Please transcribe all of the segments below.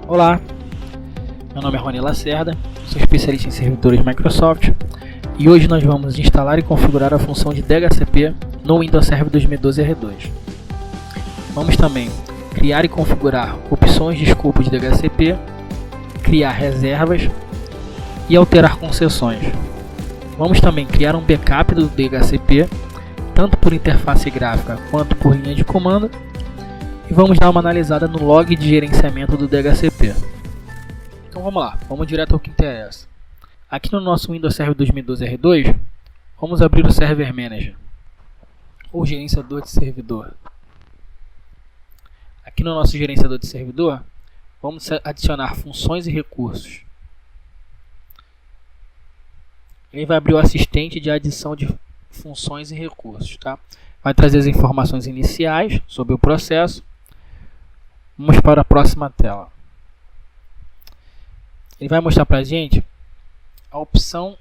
Olá, meu nome é Rony Lacerda, sou especialista em servidores Microsoft e hoje nós vamos instalar e configurar a função de DHCP no Windows Server 2012 R2. Vamos também criar e configurar opções de escopo de DHCP, criar reservas e alterar concessões. Vamos também criar um backup do DHCP, tanto por interface gráfica quanto por linha de comando. E vamos dar uma analisada no log de gerenciamento do DHCP. Então vamos lá, vamos direto ao que interessa. Aqui no nosso Windows Server 2012 R2, vamos abrir o Server Manager, ou gerenciador de servidor. Aqui no nosso gerenciador de servidor, vamos adicionar funções e recursos. Ele vai abrir o assistente de adição de funções e recursos, tá? Vai trazer as informações iniciais sobre o processo. Vamos para a próxima tela. Ele vai mostrar para a gente a opção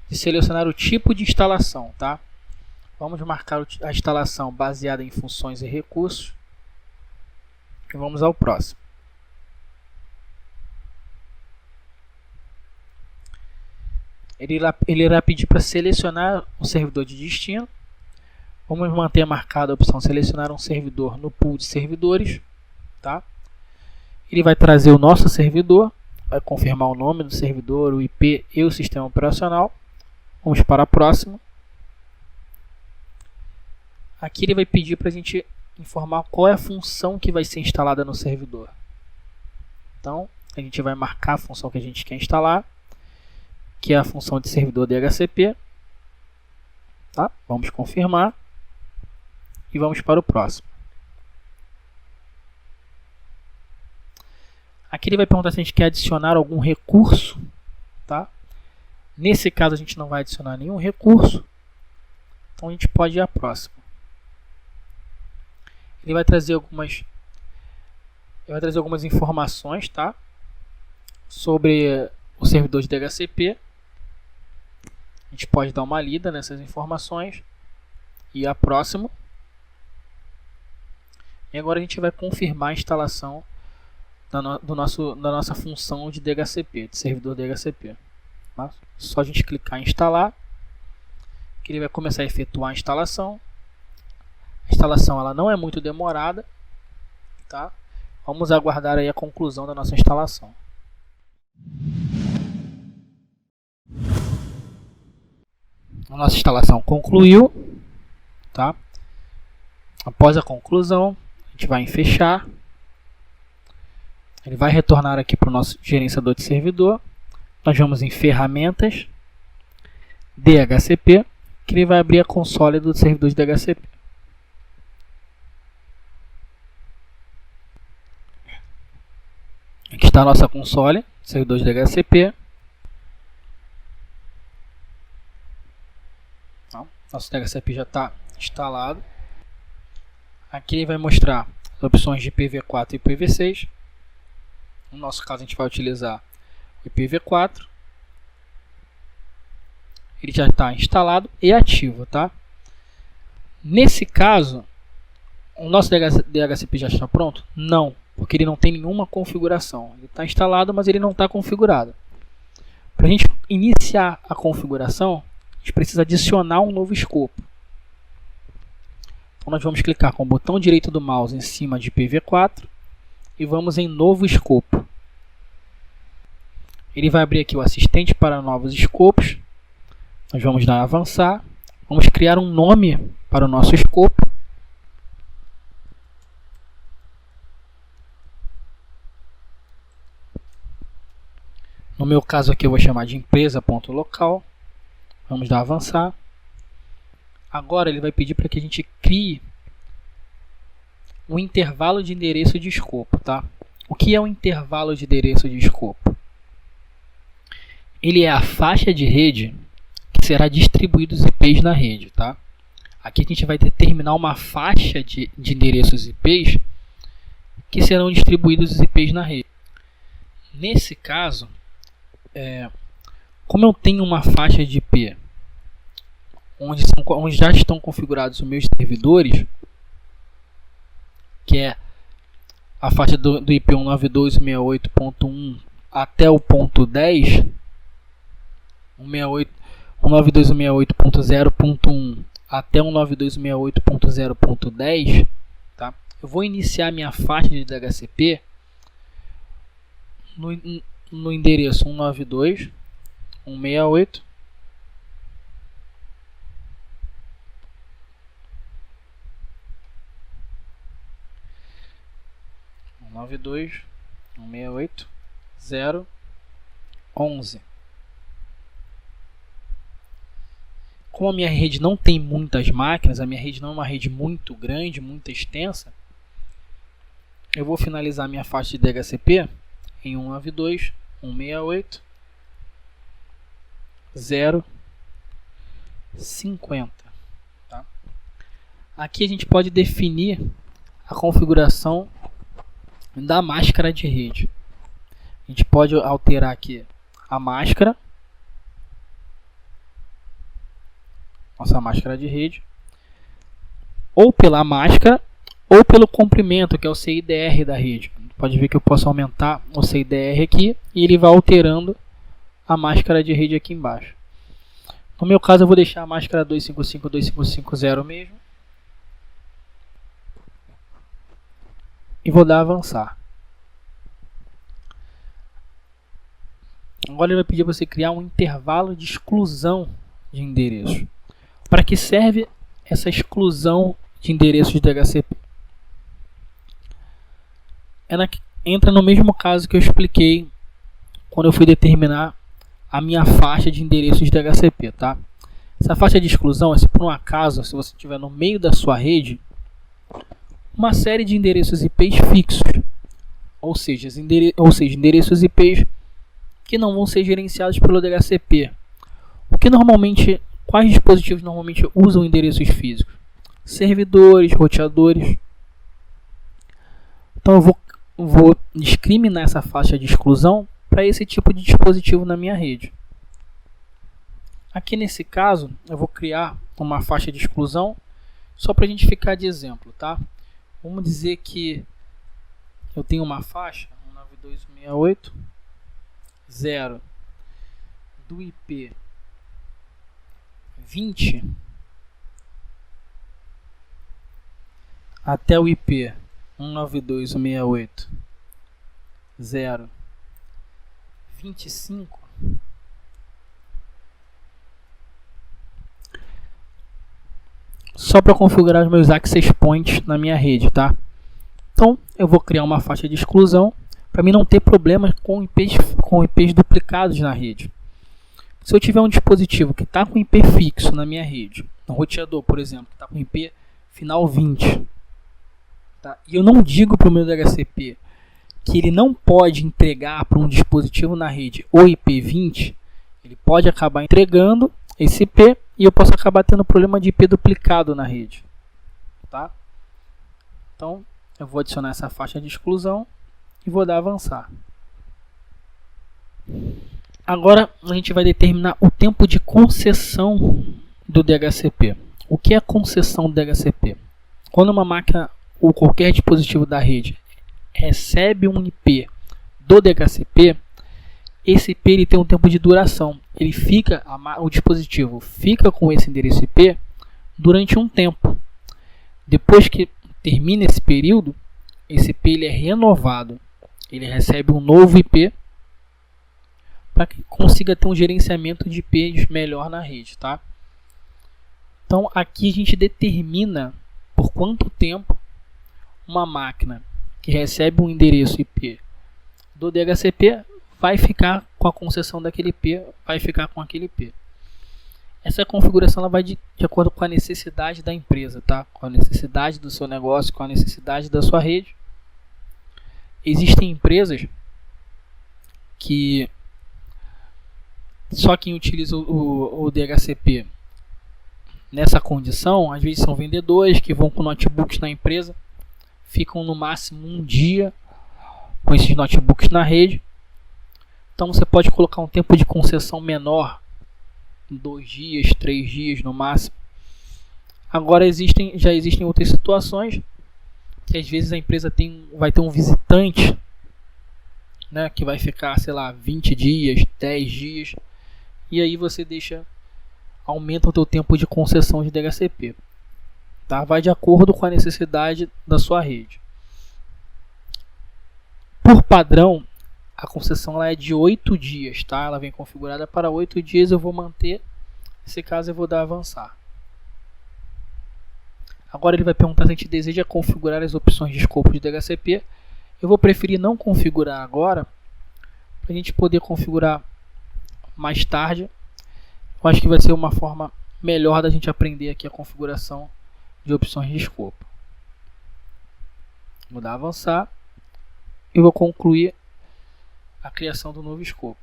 de selecionar o tipo de instalação, tá? Vamos marcar a instalação baseada em funções e recursos. E vamos ao próximo. Ele irá pedir para selecionar um servidor de destino. Vamos manter marcada a opção selecionar um servidor no pool de servidores. Tá? Ele vai trazer o nosso servidor, vai confirmar o nome do servidor, o IP e o sistema operacional. Vamos para a próxima. Aqui ele vai pedir para a gente informar qual é a função que vai ser instalada no servidor. Então, a gente vai marcar a função que a gente quer instalar, que é a função de servidor DHCP. Tá? Vamos confirmar e vamos para o próximo. Aqui ele vai perguntar se a gente quer adicionar algum recurso, tá? Nesse caso a gente não vai adicionar nenhum recurso, então a gente pode ir à próxima. Ele vai trazer algumas informações, tá? Sobre o servidor de DHCP. A gente pode dar uma lida nessas informações e ir à próxima. E agora a gente vai confirmar a instalação da nossa função de DHCP, de servidor DHCP. Tá? Só a gente clicar em instalar, que ele vai começar a efetuar a instalação. A instalação ela não é muito demorada, tá? Vamos aguardar aí a conclusão da nossa instalação. A nossa instalação concluiu, tá? Após a conclusão, a gente vai em fechar. Ele vai retornar aqui para o nosso gerenciador de servidor. Nós vamos em ferramentas, DHCP, que ele vai abrir a console do servidor de DHCP. Aqui está a nossa console, servidor de DHCP. Nosso DHCP já está instalado. Aqui ele vai mostrar as opções de IPv4 e IPv6. No nosso caso a gente vai utilizar o IPv4. Ele já está instalado e ativo, tá? Nesse caso, o nosso DHCP já está pronto? Não, porque ele não tem nenhuma configuração. Ele está instalado, mas ele não está configurado. Para a gente iniciar a configuração, a gente precisa adicionar um novo escopo. Então nós vamos clicar com o botão direito do mouse em cima de IPv4 e vamos em novo escopo. Ele vai abrir aqui o assistente para novos escopos. Nós vamos dar a avançar. Vamos criar um nome para o nosso escopo. No meu caso aqui eu vou chamar de empresa.local. Vamos dar a avançar. Agora ele vai pedir para que a gente crie um intervalo de endereço de escopo, tá? O que é um intervalo de endereço de escopo? Ele é a faixa de rede que será distribuída os IPs na rede, tá? Aqui a gente vai determinar uma faixa de endereços IPs que serão distribuídos os IPs na rede. Nesse caso, como eu tenho uma faixa de IP onde já estão configurados os meus servidores, que é a faixa do IP 192.168.1 até o ponto 10, 192.168.0.1 até 192.168.0.10, tá? Eu vou iniciar minha faixa de DHCP no endereço 192.168. Como a minha rede não tem muitas máquinas, a minha rede não é uma rede muito grande, muito extensa, eu vou finalizar minha faixa de DHCP em 192.168.0.50. Tá? Aqui a gente pode definir a configuração da máscara de rede. A gente pode alterar aqui a máscara, nossa máscara de rede, ou pela máscara ou pelo comprimento, que é o CIDR da rede. Pode ver que eu posso aumentar o CIDR aqui e ele vai alterando a máscara de rede aqui embaixo. No meu caso eu vou deixar a máscara 255.255.0 mesmo e vou dar avançar. Agora ele vai pedir para você criar um intervalo de exclusão de endereço. Para que serve essa exclusão de endereços de DHCP? Ela entra no mesmo caso que eu expliquei quando eu fui determinar a minha faixa de endereços de DHCP, tá? Essa faixa de exclusão é se por um acaso, se você estiver no meio da sua rede, uma série de endereços IPs fixos, ou seja, endereços IPs que não vão ser gerenciados pelo DHCP. Quais dispositivos normalmente usam endereços físicos? Servidores, roteadores. Então eu vou discriminar essa faixa de exclusão para esse tipo de dispositivo na minha rede. Aqui nesse caso, eu vou criar uma faixa de exclusão só para a gente ficar de exemplo, tá? Vamos dizer que eu tenho uma faixa 192.168.0 do IP 20 até o IP 192.168.0.25. Só para configurar os meus access points na minha rede, tá? Então eu vou criar uma faixa de exclusão para mim não ter problemas com IPs duplicados na rede. Se eu tiver um dispositivo que está com IP fixo na minha rede, um roteador, por exemplo, que está com IP final 20, tá? E eu não digo para o meu DHCP que ele não pode entregar para um dispositivo na rede o IP 20, ele pode acabar entregando esse IP e eu posso acabar tendo problema de IP duplicado na rede, tá? Então eu vou adicionar essa faixa de exclusão e vou dar avançar. Agora a gente vai determinar o tempo de concessão do DHCP. O que é concessão do DHCP? Quando uma máquina ou qualquer dispositivo da rede recebe um IP do DHCP, esse IP ele tem um tempo de duração. O dispositivo fica com esse endereço IP durante um tempo. Depois que termina esse período, esse IP ele é renovado. Ele recebe um novo IP para que consiga ter um gerenciamento de IPs melhor na rede, tá? Então aqui a gente determina por quanto tempo uma máquina que recebe um endereço IP do DHCP vai ficar com a concessão daquele IP, vai ficar com aquele IP. Essa configuração ela vai de acordo com a necessidade da empresa, tá? Com a necessidade do seu negócio, com a necessidade da sua rede. Existem empresas que só quem utiliza o DHCP nessa condição, às vezes são vendedores que vão com notebooks na empresa, ficam no máximo um dia com esses notebooks na rede. Então você pode colocar um tempo de concessão menor, 2 dias, 3 dias no máximo. Agora já existem outras situações que às vezes a empresa vai ter um visitante, né, que vai ficar, sei lá, 20 dias, 10 dias, e aí você aumenta o teu tempo de concessão de DHCP. Tá? Vai de acordo com a necessidade da sua rede. Por padrão, a concessão ela é de 8 dias, tá? Ela vem configurada para 8 dias, eu vou manter. Nesse caso eu vou dar avançar. Agora ele vai perguntar se a gente deseja configurar as opções de escopo de DHCP. Eu vou preferir não configurar agora, para a gente poder configurar mais tarde. Eu acho que vai ser uma forma melhor da gente aprender aqui a configuração de opções de escopo. Vou dar avançar e vou concluir a criação do novo escopo.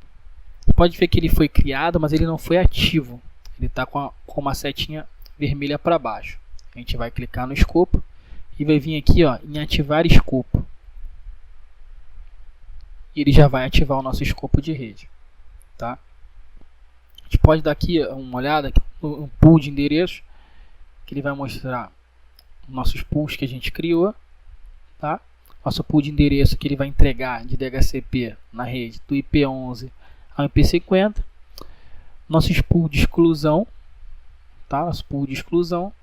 Você pode ver que ele foi criado, mas ele não foi ativo. Ele está com uma setinha vermelha para baixo. A gente vai clicar no escopo e vai vir aqui, ó, em ativar escopo. E ele já vai ativar o nosso escopo de rede. Tá? A gente pode dar aqui uma olhada no pool de endereços, que ele vai mostrar nossos pools que a gente criou. Tá? Nosso pool de endereço que ele vai entregar de DHCP na rede do IP11 ao IP50. Nosso pool de exclusão, tá? Nosso pool de exclusão,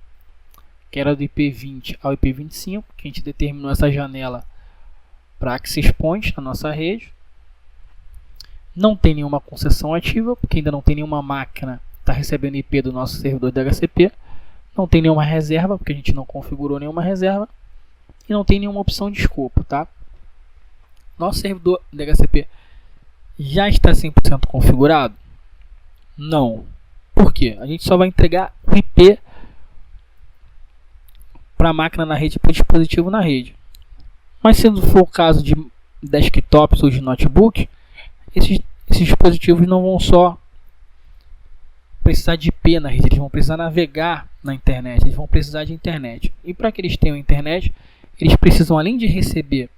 que era do IP20 ao IP25, que a gente determinou essa janela para access point na nossa rede. Não tem nenhuma concessão ativa, porque ainda não tem nenhuma máquina que está recebendo IP do nosso servidor DHCP. Não tem nenhuma reserva, porque a gente não configurou nenhuma reserva. E não tem nenhuma opção de escopo, tá? Nosso servidor DHCP já está 100% configurado? Não. Por quê? A gente só vai entregar o IP para a máquina na rede, para o dispositivo na rede. Mas se for o caso de desktops ou de notebook, esses dispositivos não vão só precisar de IP na rede, eles vão precisar navegar na internet, eles vão precisar de internet. E para que eles tenham internet, eles precisam, além de receber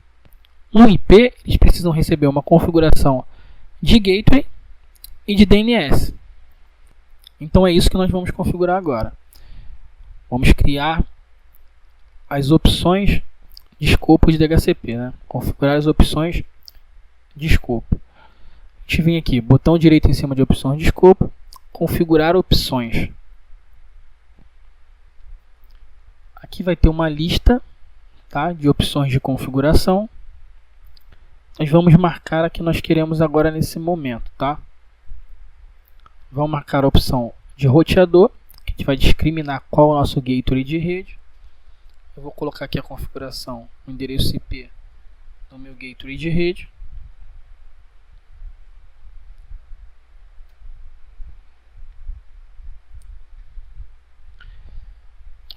um IP, eles precisam receber uma configuração de gateway e de DNS. Então é isso que nós vamos configurar agora. Vamos criar as opções de escopo de DHCP, né? Configurar as opções de escopo. A gente vem aqui, botão direito em cima de opções de escopo, configurar opções. Aqui vai ter uma lista, tá, de opções de configuração. Nós vamos marcar a que nós queremos agora nesse momento, tá? Vamos marcar a opção de roteador, que a gente vai discriminar qual é o nosso gateway de rede. Eu vou colocar aqui a configuração, o endereço IP do meu gateway de rede.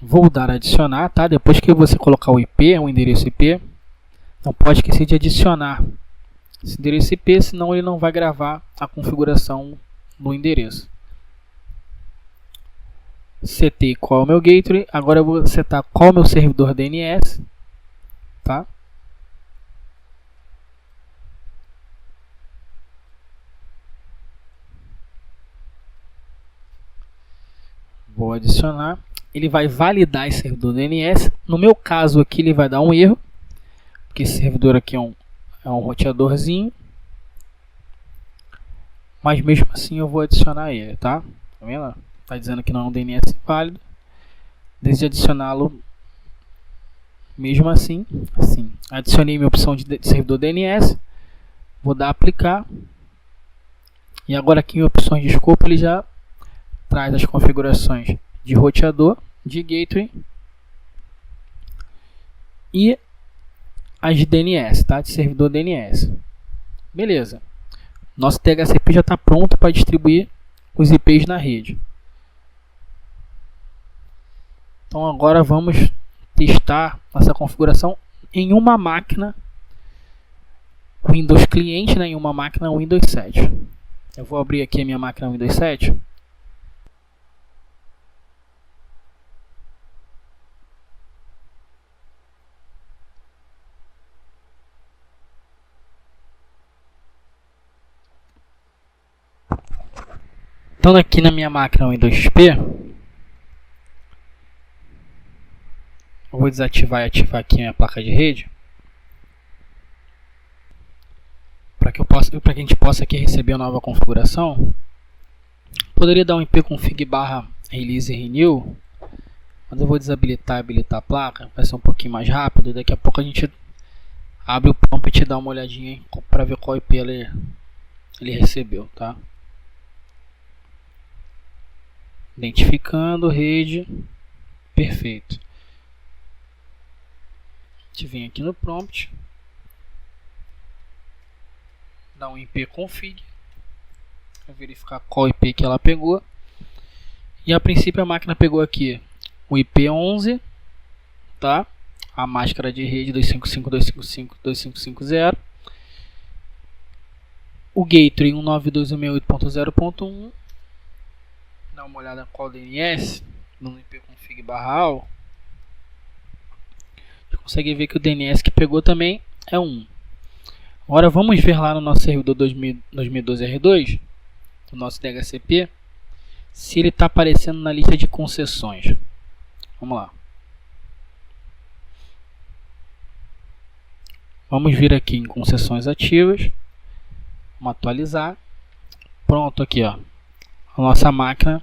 Vou dar adicionar, tá? Depois que você colocar o IP, o endereço IP, não pode esquecer de adicionar esse endereço IP, senão ele não vai gravar a configuração no endereço. Setei qual é o meu gateway, agora eu vou setar qual é o meu servidor DNS, tá? Vou adicionar. Ele vai validar esse servidor DNS. No meu caso aqui ele vai dar um erro, porque esse servidor aqui é um roteadorzinho. Mas mesmo assim eu vou adicionar ele, tá? Tá vendo? Tá dizendo que não é um DNS válido. Desejo adicioná-lo mesmo assim. Adicionei minha opção de servidor DNS. Vou dar aplicar. E agora aqui em opções de escopo ele já traz as configurações de roteador, de gateway e as de DNS, tá? De servidor DNS. Beleza. Nosso DHCP já está pronto para distribuir os IPs na rede. Então agora vamos testar essa configuração em uma máquina Windows cliente, né? Em uma máquina Windows 7. Eu vou abrir aqui a minha máquina Windows 7. Então aqui na minha máquina Windows XP, eu vou desativar e ativar aqui a minha placa de rede, para que a gente possa aqui receber a nova configuração. Poderia dar um ipconfig /release renew, mas eu vou desabilitar e habilitar a placa, vai ser um pouquinho mais rápido. Daqui a pouco a gente abre o prompt e dá uma olhadinha para ver qual IP ele recebeu, tá? Identificando rede, perfeito. A gente vem aqui no prompt, dá um ipconfig, para verificar qual IP que ela pegou. E a princípio a máquina pegou aqui o IP11, tá? A máscara de rede 255.255.255.0, o gateway 192.168.0.1. Dá uma olhada qual DNS no ipconfig /all. A gente consegue ver que o DNS que pegou também é 1. Agora vamos ver lá no nosso servidor 2012 R2, do nosso DHCP, se ele está aparecendo na lista de concessões. Vamos lá. Vamos vir aqui em concessões ativas. Vamos atualizar. Pronto, aqui ó. A nossa máquina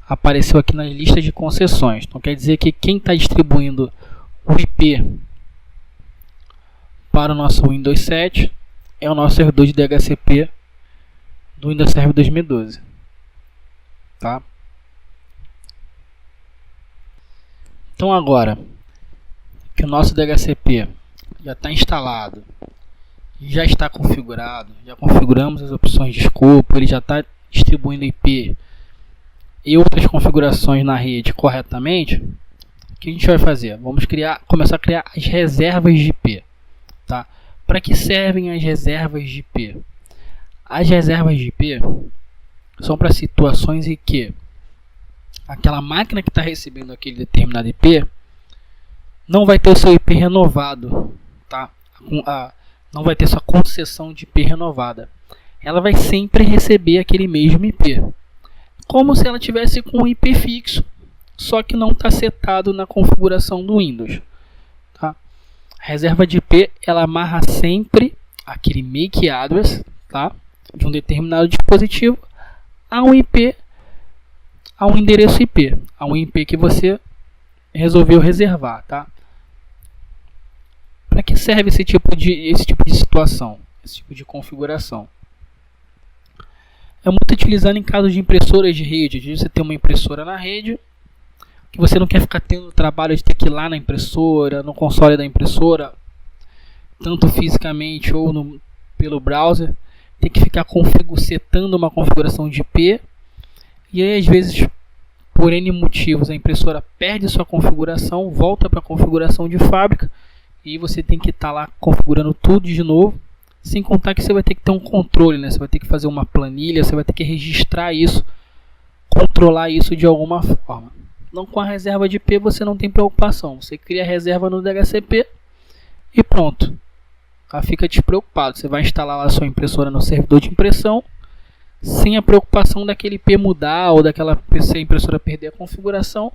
apareceu aqui na lista de concessões. Então quer dizer que quem está distribuindo o IP para o nosso Windows 7 é o nosso servidor de DHCP do Windows Server 2012. Tá? Então agora que o nosso DHCP já está instalado, já está configurado, já configuramos as opções de escopo, ele já está distribuindo IP e outras configurações na rede corretamente, o que a gente vai fazer? Vamos começar a criar as reservas de IP. Tá? Para que servem as reservas de IP? As reservas de IP são para situações em que aquela máquina que está recebendo aquele determinado IP não vai ter o seu IP renovado, tá? Não vai ter sua concessão de IP renovada. Ela vai sempre receber aquele mesmo IP, como se ela tivesse com um IP fixo, só que não está setado na configuração do Windows. Tá? A reserva de IP ela amarra sempre aquele MAC address, tá? De um determinado dispositivo a um IP, a um endereço IP, a um IP que você resolveu reservar, tá? Para que serve esse tipo de situação, esse tipo de configuração? É muito utilizado em casos de impressoras de rede. De você ter uma impressora na rede, que você não quer ficar tendo o trabalho de ter que ir lá na impressora, no console da impressora, tanto fisicamente ou pelo browser, tem que ficar setando uma configuração de IP, e aí às vezes, por N motivos, a impressora perde sua configuração, volta para a configuração de fábrica, e você tem que estar lá configurando tudo de novo, sem contar que você vai ter que ter um controle, né? Você vai ter que fazer uma planilha, você vai ter que registrar isso, controlar isso de alguma forma. Não, com a reserva de IP você não tem preocupação, você cria a reserva no DHCP e pronto. Fica despreocupado, você vai instalar lá a sua impressora no servidor de impressão, sem a preocupação daquele IP mudar ou daquela PC impressora perder a configuração,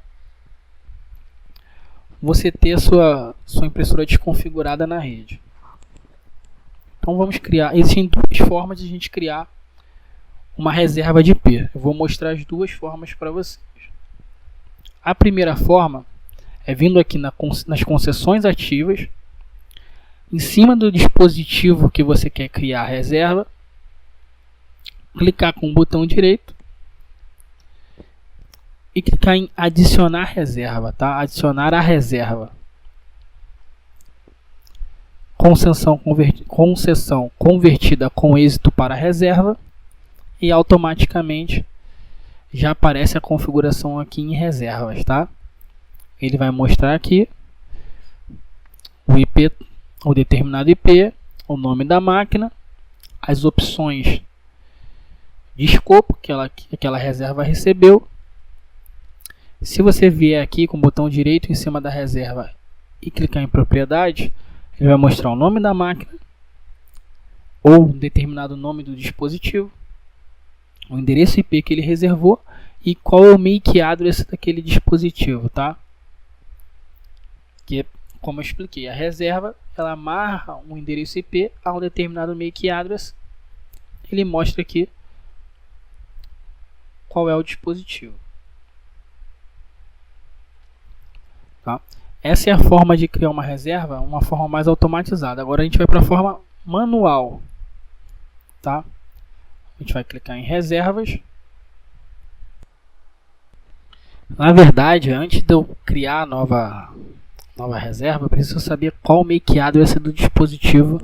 você ter a sua impressora desconfigurada na rede. Então vamos criar, existem duas formas de a gente criar uma reserva de IP. Eu vou mostrar as duas formas para vocês. A primeira forma é vindo aqui nas concessões ativas, em cima do dispositivo que você quer criar a reserva, clicar com o botão direito e clicar em adicionar reserva, tá? Adicionar a reserva. Concessão convertida com êxito para a reserva, e automaticamente já aparece a configuração aqui em reservas, tá? Ele vai mostrar aqui o IP, o determinado IP, o nome da máquina, as opções de escopo que aquela reserva recebeu. Se você vier aqui com o botão direito em cima da reserva e clicar em propriedade, ele vai mostrar o nome da máquina ou um determinado nome do dispositivo, o endereço IP que ele reservou e qual é o MAC address daquele dispositivo, tá? Porque, como eu expliquei, a reserva ela amarra um endereço IP a um determinado MAC address. Ele mostra aqui qual é o dispositivo. Tá? Essa é a forma de criar uma reserva, uma forma mais automatizada. Agora a gente vai para a forma manual. Tá? A gente vai clicar em reservas. Na verdade, antes de eu criar a nova reserva, eu preciso saber qual MAC address do dispositivo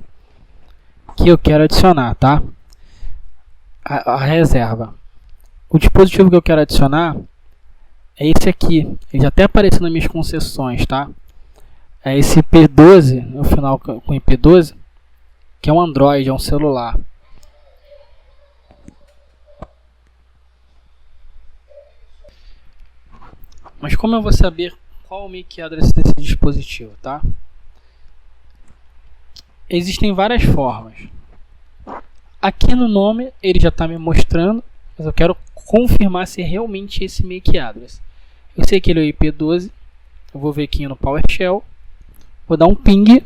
que eu quero adicionar, tá? A reserva. O dispositivo que eu quero adicionar é esse aqui. Ele já até apareceu nas minhas concessões, tá? É esse IP12, no final com IP12, que é um Android, é um celular. Mas como eu vou saber qual o MAC address desse dispositivo, tá? Existem várias formas. Aqui no nome ele já está me mostrando, mas eu quero confirmar se é realmente esse MAC address. Eu sei que ele é o IP12, eu vou ver aqui no PowerShell, vou dar um ping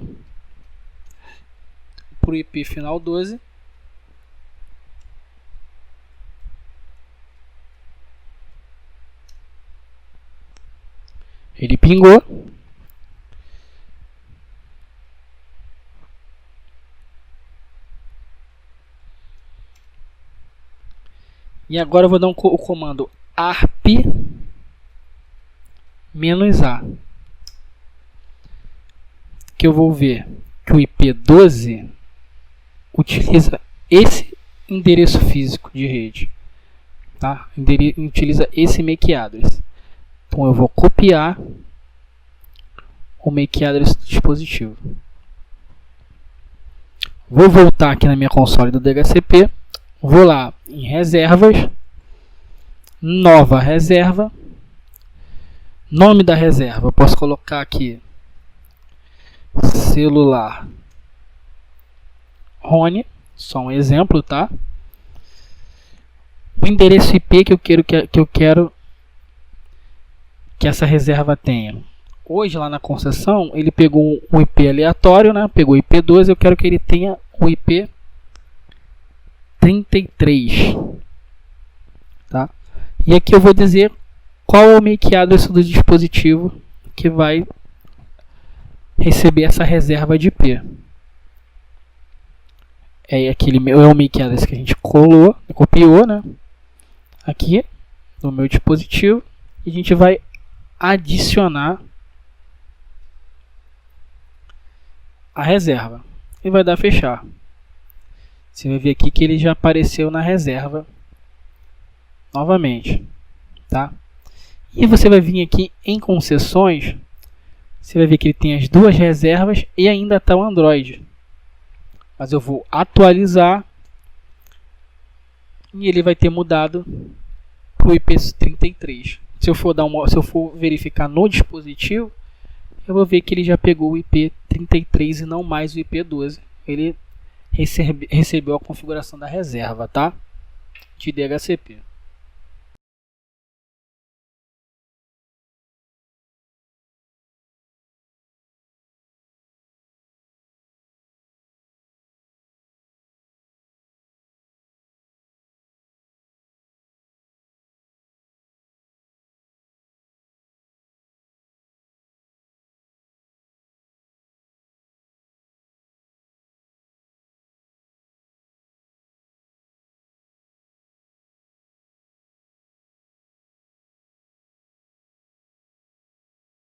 para o IP final 12. Ele pingou. E agora eu vou dar o comando arp-a, que eu vou ver que o IP12 utiliza esse endereço físico de rede, tá? Utiliza esse MAC address. Então eu vou copiar o MAC address do dispositivo. Vou voltar aqui na minha console do DHCP. Vou lá em reservas, nova reserva, nome da reserva, eu posso colocar aqui celular Rony, só um exemplo, tá? O endereço IP que eu quero que essa reserva tenha. Hoje lá na concessão ele pegou um IP aleatório, né? Pegou o IP12, eu quero que ele tenha o IP 33, tá? E aqui eu vou dizer qual é o MAC address do dispositivo que vai receber essa reserva de IP. É o MAC address que a gente copiou, né? Aqui no meu dispositivo, e a gente vai adicionar a reserva e vai dar fechar. Você vai ver aqui que ele já apareceu na reserva novamente, tá? E você vai vir aqui em concessões, você vai ver que ele tem as duas reservas e ainda está o Android. Mas eu vou atualizar e ele vai ter mudado para o IP33. Se eu for verificar no dispositivo, eu vou ver que ele já pegou o IP33 e não mais o IP12. Ele recebeu a configuração da reserva, tá? De DHCP.